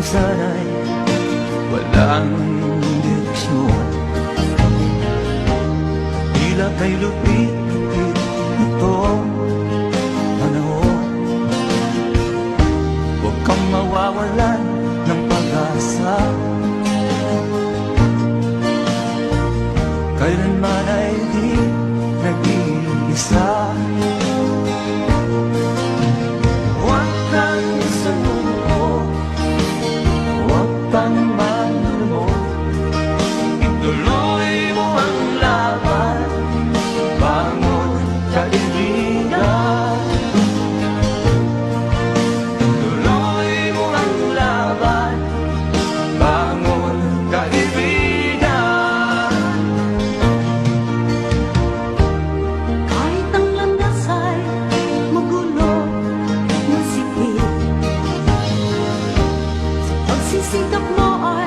sana'y walang direksyon. Tila kay lupit-lupit itong panahon. Huwag kang mawawalan ng pag-asa, kailanman ay di nag-iisa. Huwag kang sumuko, huwag kang manlumod, ituloy mo ang laban, bangon kaibigan. Ituloy mo ang laban, bangon kaibigan. Kahit ang landas ay magulo, masikip, sa pagsisikap mo ay